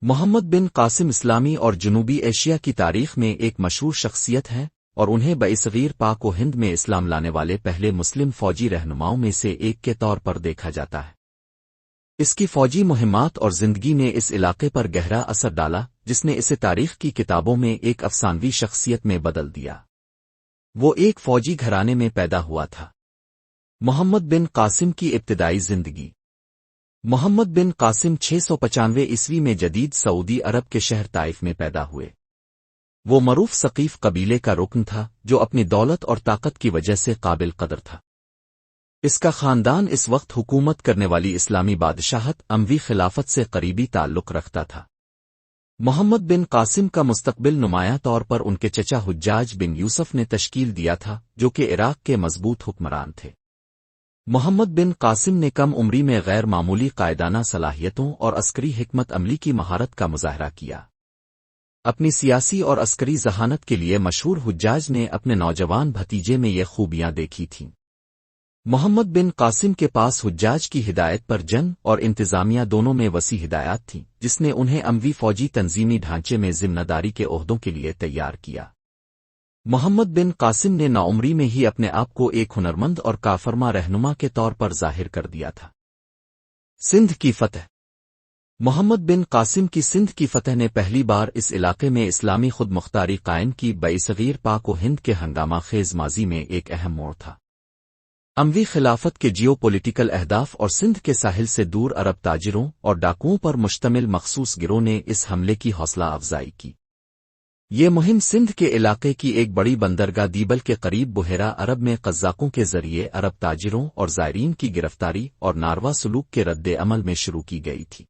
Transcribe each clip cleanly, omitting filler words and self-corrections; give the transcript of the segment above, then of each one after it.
محمد بن قاسم اسلامی اور جنوبی ایشیا کی تاریخ میں ایک مشہور شخصیت ہے اور انہیں برصغیر پاک و ہند میں اسلام لانے والے پہلے مسلم فوجی رہنماؤں میں سے ایک کے طور پر دیکھا جاتا ہے۔ اس کی فوجی مہمات اور زندگی نے اس علاقے پر گہرا اثر ڈالا، جس نے اسے تاریخ کی کتابوں میں ایک افسانوی شخصیت میں بدل دیا۔ وہ ایک فوجی گھرانے میں پیدا ہوا تھا۔ محمد بن قاسم کی ابتدائی زندگی۔ محمد بن قاسم 695 عیسوی میں جدید سعودی عرب کے شہر طائف میں پیدا ہوئے۔ وہ معروف ثقیف قبیلے کا رکن تھا جو اپنی دولت اور طاقت کی وجہ سے قابل قدر تھا۔ اس کا خاندان اس وقت حکومت کرنے والی اسلامی بادشاہت اموی خلافت سے قریبی تعلق رکھتا تھا۔ محمد بن قاسم کا مستقبل نمایاں طور پر ان کے چچا حجاج بن یوسف نے تشکیل دیا تھا، جو کہ عراق کے مضبوط حکمران تھے۔ محمد بن قاسم نے کم عمری میں غیر معمولی قائدانہ صلاحیتوں اور عسکری حکمت عملی کی مہارت کا مظاہرہ کیا۔ اپنی سیاسی اور عسکری ذہانت کے لیے مشہور حجاج نے اپنے نوجوان بھتیجے میں یہ خوبیاں دیکھی تھیں۔ محمد بن قاسم کے پاس حجاج کی ہدایت پر جنگ اور انتظامیہ دونوں میں وسیع ہدایات تھیں، جس نے انہیں اموی فوجی تنظیمی ڈھانچے میں ذمہ داری کے عہدوں کے لیے تیار کیا۔ محمد بن قاسم نے نوعمری میں ہی اپنے آپ کو ایک ہنرمند اور کارفرما رہنما کے طور پر ظاہر کر دیا تھا۔ سندھ کی فتح۔ محمد بن قاسم کی سندھ کی فتح نے پہلی بار اس علاقے میں اسلامی خود مختاری قائم کی برصغیر پاک و ہند کے ہنگامہ خیز ماضی میں ایک اہم موڑ تھا۔ اموی خلافت کے جیو پولیٹیکل اہداف اور سندھ کے ساحل سے دور عرب تاجروں اور ڈاکوؤں پر مشتمل مخصوص گروہ نے اس حملے کی حوصلہ افزائی کی۔ یہ مہم سندھ کے علاقے کی ایک بڑی بندرگاہ دیبل کے قریب بحیرہ عرب میں قزاقوں کے ذریعے عرب تاجروں اور زائرین کی گرفتاری اور ناروا سلوک کے رد عمل میں شروع کی گئی تھی۔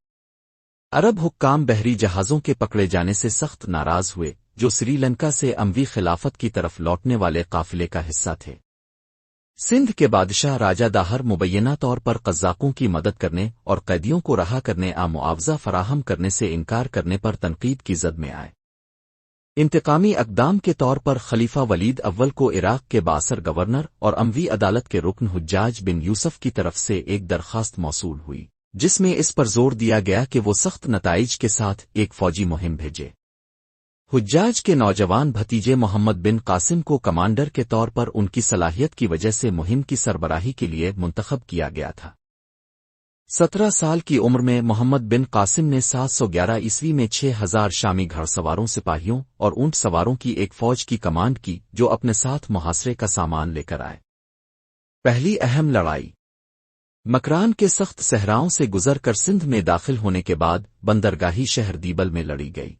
عرب حکام بحری جہازوں کے پکڑے جانے سے سخت ناراض ہوئے، جو سری لنکا سے اموی خلافت کی طرف لوٹنے والے قافلے کا حصہ تھے۔ سندھ کے بادشاہ راجہ داہر مبینہ طور پر قزاقوں کی مدد کرنے اور قیدیوں کو رہا کرنے معاوضہ فراہم کرنے سے انکار کرنے پر تنقید کی زد میں آئے۔ انتقامی اقدام کے طور پر خلیفہ ولید اول کو عراق کے بااثر گورنر اور اموی عدالت کے رکن حجاج بن یوسف کی طرف سے ایک درخواست موصول ہوئی، جس میں اس پر زور دیا گیا کہ وہ سخت نتائج کے ساتھ ایک فوجی مہم بھیجے۔ حجاج کے نوجوان بھتیجے محمد بن قاسم کو کمانڈر کے طور پر ان کی صلاحیت کی وجہ سے مہم کی سربراہی کے لیے منتخب کیا گیا تھا۔ 17 سال کی عمر میں محمد بن قاسم نے 711 عیسوی میں 6000 شامی گھڑ سواروں سپاہیوں اور اونٹ سواروں کی ایک فوج کی کمانڈ کی، جو اپنے ساتھ محاصرے کا سامان لے کر آئے۔ پہلی اہم لڑائی مکران کے سخت صحراؤں سے گزر کر سندھ میں داخل ہونے کے بعد بندرگاہی شہر دیبل میں لڑی گئی۔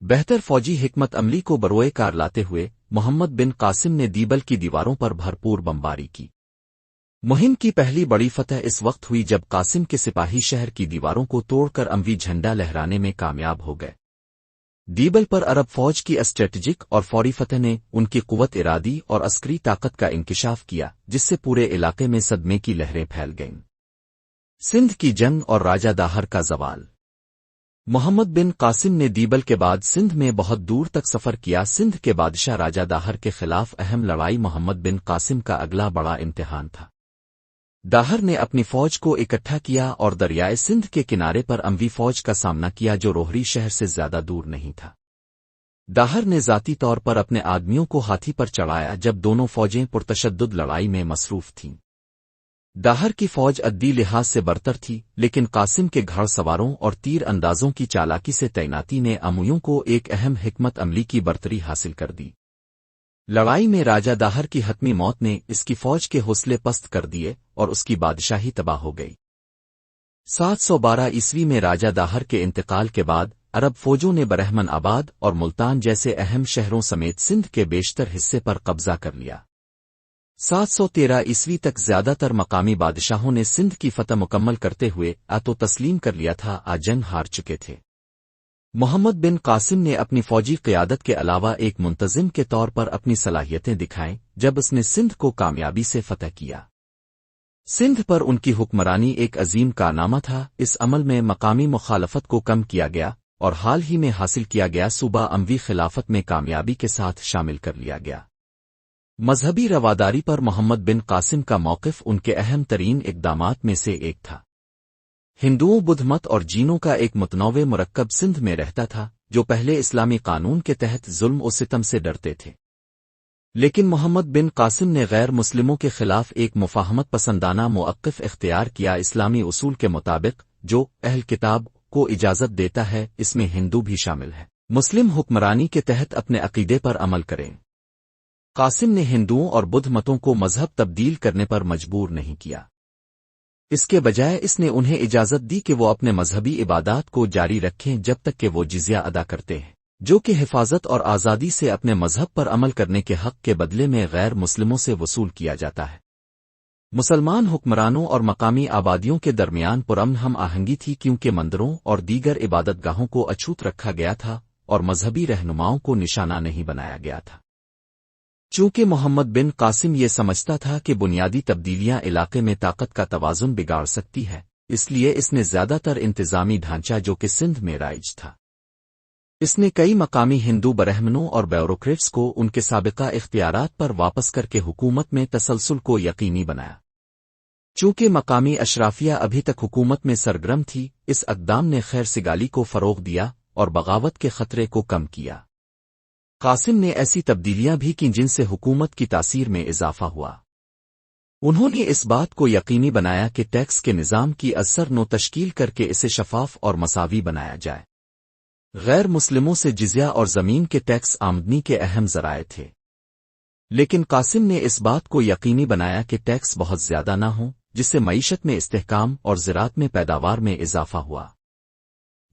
بہتر فوجی حکمت عملی کو بروئے کار لاتے ہوئے محمد بن قاسم نے دیبل کی دیواروں پر بھرپور بمباری کی۔ مہم کی پہلی بڑی فتح اس وقت ہوئی جب قاسم کے سپاہی شہر کی دیواروں کو توڑ کر اموی جھنڈا لہرانے میں کامیاب ہو گئے۔ دیبل پر عرب فوج کی اسٹریٹجک اور فوری فتح نے ان کی قوت ارادی اور عسکری طاقت کا انکشاف کیا، جس سے پورے علاقے میں صدمے کی لہریں پھیل گئیں۔ سندھ کی جنگ اور راجہ داہر کا زوال۔ محمد بن قاسم نے دیبل کے بعد سندھ میں بہت دور تک سفر کیا۔ سندھ کے بادشاہ راجہ داہر کے خلاف اہم لڑائی محمد بن قاسم کا اگلا بڑا امتحان تھا۔ داہر نے اپنی فوج کو اکٹھا کیا اور دریائے سندھ کے کنارے پر اموی فوج کا سامنا کیا، جو روہری شہر سے زیادہ دور نہیں تھا۔ داہر نے ذاتی طور پر اپنے آدمیوں کو ہاتھی پر چڑھایا جب دونوں فوجیں پرتشدد لڑائی میں مصروف تھیں۔ داہر کی فوج عددی لحاظ سے برتر تھی، لیکن قاسم کے گھڑ سواروں اور تیر اندازوں کی چالاکی سے تعیناتی نے امویوں کو ایک اہم حکمت عملی کی برتری حاصل کر دی۔ لڑائی میں راجہ داہر کی حتمی موت نے اس کی فوج کے حوصلے پست کر دیے اور اس کی بادشاہی تباہ ہو گئی۔ 712 عیسوی میں راجہ داہر کے انتقال کے بعد عرب فوجوں نے برہمن آباد اور ملتان جیسے اہم شہروں سمیت سندھ کے بیشتر حصے پر قبضہ کر لیا۔ 713 عیسوی تک زیادہ تر مقامی بادشاہوں نے سندھ کی فتح مکمل کرتے ہوئے تسلیم کر لیا تھا، جنگ ہار چکے تھے۔ محمد بن قاسم نے اپنی فوجی قیادت کے علاوہ ایک منتظم کے طور پر اپنی صلاحیتیں دکھائیں جب اس نے سندھ کو کامیابی سے فتح کیا۔ سندھ پر ان کی حکمرانی ایک عظیم کارنامہ تھا۔ اس عمل میں مقامی مخالفت کو کم کیا گیا اور حال ہی میں حاصل کیا گیا صوبہ اموی خلافت میں کامیابی کے ساتھ شامل کر لیا گیا۔ مذہبی رواداری پر محمد بن قاسم کا موقف ان کے اہم ترین اقدامات میں سے ایک تھا۔ ہندوؤں بدھ مت اور جینوں کا ایک متنوع مرکب سندھ میں رہتا تھا جو پہلے اسلامی قانون کے تحت ظلم و ستم سے ڈرتے تھے، لیکن محمد بن قاسم نے غیر مسلموں کے خلاف ایک مفاہمت پسندانہ موقف اختیار کیا۔ اسلامی اصول کے مطابق جو اہل کتاب کو اجازت دیتا ہے، اس میں ہندو بھی شامل ہے، مسلم حکمرانی کے تحت اپنے عقیدے پر عمل کریں۔ قاسم نے ہندوؤں اور بدھ متوں کو مذہب تبدیل کرنے پر مجبور نہیں کیا، اس کے بجائے اس نے انہیں اجازت دی کہ وہ اپنے مذہبی عبادات کو جاری رکھیں جب تک کہ وہ جزیہ ادا کرتے ہیں، جو کہ حفاظت اور آزادی سے اپنے مذہب پر عمل کرنے کے حق کے بدلے میں غیر مسلموں سے وصول کیا جاتا ہے۔ مسلمان حکمرانوں اور مقامی آبادیوں کے درمیان پرامن ہم آہنگی تھی کیونکہ مندروں اور دیگر عبادت گاہوں کو اچھوت رکھا گیا تھا اور مذہبی رہنماؤں کو نشانہ نہیں بنایا گیا تھا۔ چونکہ محمد بن قاسم یہ سمجھتا تھا کہ بنیادی تبدیلیاں علاقے میں طاقت کا توازن بگاڑ سکتی ہے، اس لیے اس نے زیادہ تر انتظامی ڈھانچہ جو کہ سندھ میں رائج تھا، اس نے کئی مقامی ہندو برہمنوں اور بیوروکریٹس کو ان کے سابقہ اختیارات پر واپس کر کے حکومت میں تسلسل کو یقینی بنایا۔ چونکہ مقامی اشرافیہ ابھی تک حکومت میں سرگرم تھی، اس اقدام نے خیر سگالی کو فروغ دیا اور بغاوت کے خطرے کو کم کیا۔ قاسم نے ایسی تبدیلیاں بھی کی جن سے حکومت کی تاثیر میں اضافہ ہوا۔ انہوں نے اس بات کو یقینی بنایا کہ ٹیکس کے نظام کی اثر نو تشکیل کر کے اسے شفاف اور مساوی بنایا جائے۔ غیر مسلموں سے جزیہ اور زمین کے ٹیکس آمدنی کے اہم ذرائع تھے، لیکن قاسم نے اس بات کو یقینی بنایا کہ ٹیکس بہت زیادہ نہ ہوں جس سے معیشت میں استحکام اور زراعت میں پیداوار میں اضافہ ہوا۔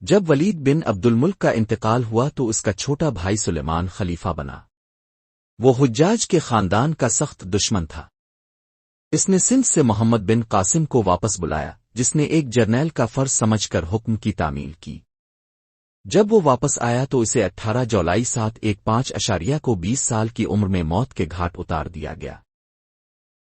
جب ولید بن عبد الملک کا انتقال ہوا تو اس کا چھوٹا بھائی سلیمان خلیفہ بنا۔ وہ حجاج کے خاندان کا سخت دشمن تھا۔ اس نے سندھ سے محمد بن قاسم کو واپس بلایا، جس نے ایک جرنیل کا فرض سمجھ کر حکم کی تعمیل کی۔ جب وہ واپس آیا تو اسے 18 جولائی 715 کو 20 سال کی عمر میں موت کے گھاٹ اتار دیا گیا۔